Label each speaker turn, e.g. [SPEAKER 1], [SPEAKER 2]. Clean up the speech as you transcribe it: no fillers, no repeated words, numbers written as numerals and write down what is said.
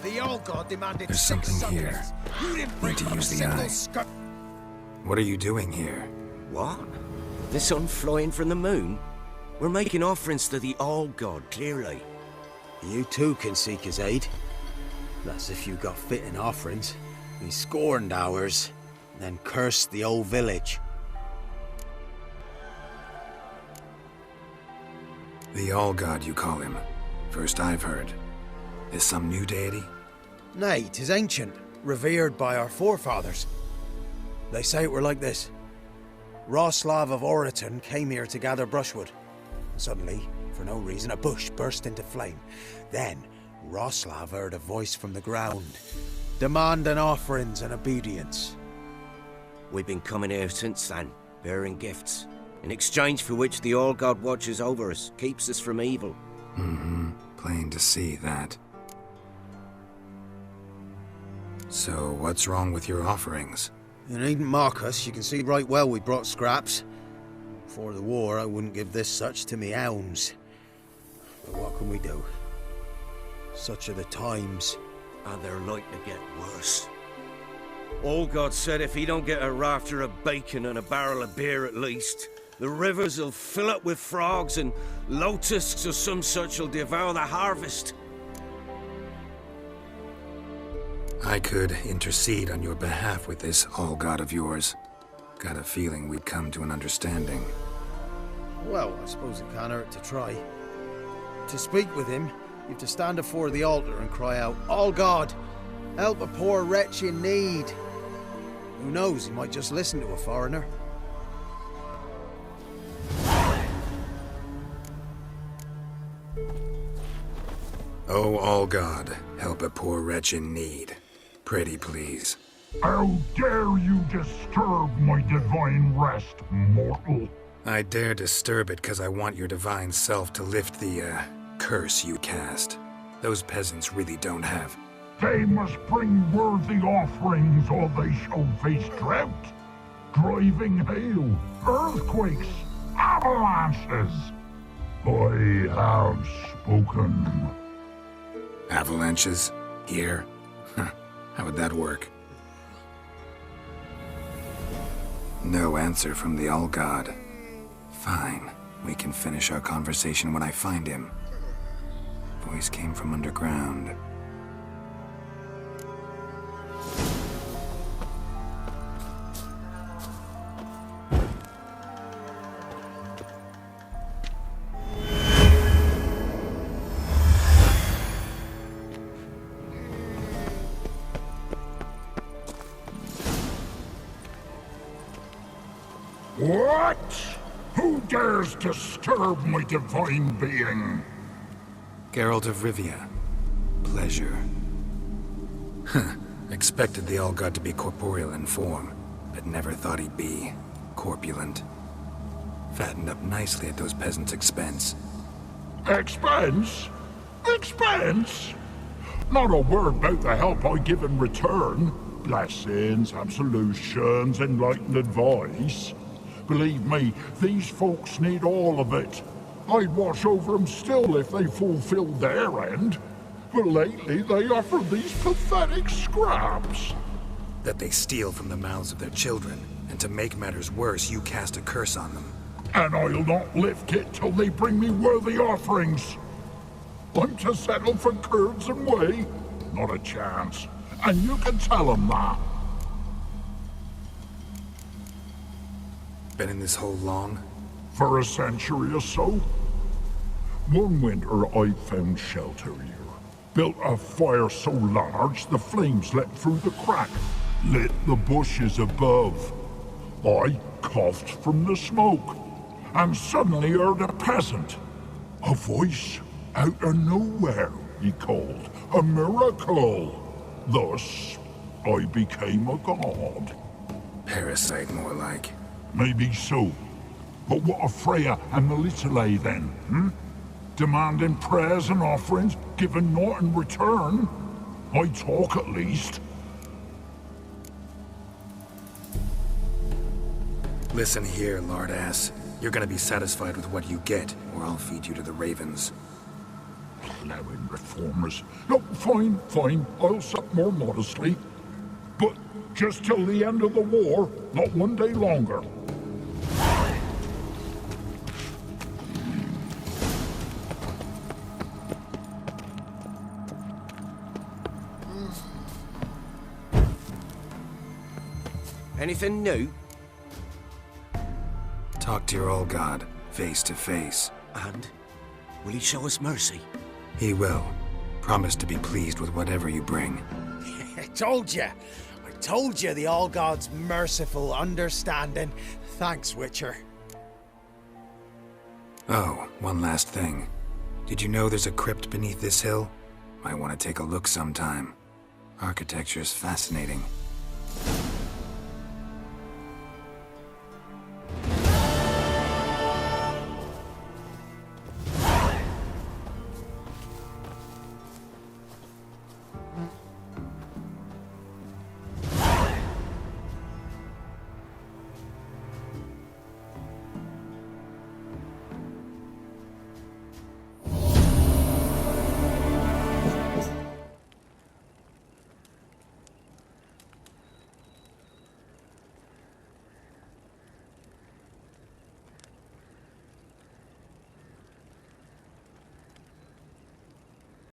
[SPEAKER 1] The old god demanded
[SPEAKER 2] There's
[SPEAKER 1] 6
[SPEAKER 2] something here.
[SPEAKER 1] Sundays. You didn't bring
[SPEAKER 2] Need to
[SPEAKER 1] up a
[SPEAKER 2] use the
[SPEAKER 1] single
[SPEAKER 2] eye.
[SPEAKER 1] skirt.
[SPEAKER 2] What are you doing here?
[SPEAKER 3] What? The sun flying from the moon? We're making offerings to the old god, clearly.
[SPEAKER 1] You too can seek his aid. That's if you got fitting offerings. He scorned ours, then cursed the old village.
[SPEAKER 2] The All-God, you call him. First I've heard. Is some new deity?
[SPEAKER 1] Nay, 'tis ancient, revered by our forefathers. They say it were like this. Roslav of Oriton came here to gather brushwood. Suddenly, for no reason, a bush burst into flame. Then, Roslav heard a voice from the ground, demanding offerings and obedience.
[SPEAKER 3] We've been coming here since then, bearing gifts, in exchange for which the All God watches over us, keeps us from evil.
[SPEAKER 2] Mm-hmm. Plain to see that. So, what's wrong with your offerings?
[SPEAKER 1] You needn't mock us, you can see right well we brought scraps. Before the war, I wouldn't give this such to me hounds. But what can we do? Such are the times.
[SPEAKER 3] And they're like to get worse. All God said if he don't get a rafter of bacon and a barrel of beer at least, the rivers will fill up with frogs and locusts or some such will devour the harvest.
[SPEAKER 2] I could intercede on your behalf with this All-God of yours. Got a feeling we'd come to an understanding.
[SPEAKER 1] Well, I suppose it can't hurt to try. To speak with him, you have to stand before the altar and cry out, "All God, help a poor wretch in need." Who knows, he might just listen to a foreigner.
[SPEAKER 2] Oh, All-God, help a poor wretch in need. Pretty please.
[SPEAKER 4] How dare you disturb my divine rest, mortal?
[SPEAKER 2] I dare disturb it because I want your divine self to lift the, curse you cast. Those peasants really don't have.
[SPEAKER 4] They must bring worthy offerings or they shall face drought, driving hail, earthquakes, avalanches. I have spoken.
[SPEAKER 2] Avalanches? Here? Huh. How would that work? No answer from the All-God. Fine. We can finish our conversation when I find him. Voice came from underground.
[SPEAKER 4] What? Who dares disturb my divine being?
[SPEAKER 2] Geralt of Rivia. Pleasure. Huh. Expected the All-God to be corporeal in form, but never thought he'd be corpulent. Fattened up nicely at those peasants' expense.
[SPEAKER 4] Expense? Expense? Not a word about the help I give in return. Blessings, absolutions, enlightened advice. Believe me, these folks need all of it. I'd watch over them still if they fulfilled their end. But lately they offer these pathetic scraps.
[SPEAKER 2] That they steal from the mouths of their children, and to make matters worse, you cast a curse on them.
[SPEAKER 4] And I'll not lift it till they bring me worthy offerings. I'm to settle for curds and whey? Not a chance. And you can tell them that.
[SPEAKER 2] Been in this hole long?
[SPEAKER 4] For a century or so. One winter I found shelter here. Built a fire so large the flames leapt through the crack, lit the bushes above. I coughed from the smoke, and suddenly heard a peasant. A voice out of nowhere, he called. A miracle. Thus, I became a god.
[SPEAKER 2] Parasite, more like.
[SPEAKER 4] Maybe so. But what of Freya and Melitele then, Demanding prayers and offerings, giving naught in return? I talk at least.
[SPEAKER 2] Listen here, lard-ass. You're gonna be satisfied with what you get, or I'll feed you to the ravens.
[SPEAKER 4] Plowing reformers. No, fine, fine. I'll sup more modestly. But just till the end of the war, not one day longer.
[SPEAKER 3] Anything new?
[SPEAKER 2] Talk to your old god, face to face.
[SPEAKER 3] And? Will he show us mercy?
[SPEAKER 2] He will. Promise to be pleased with whatever you bring.
[SPEAKER 1] I told you! I told you the All-God's merciful understanding. Thanks, Witcher.
[SPEAKER 2] Oh, one last thing. Did you know there's a crypt beneath this hill? Might want to take a look sometime. Architecture's fascinating.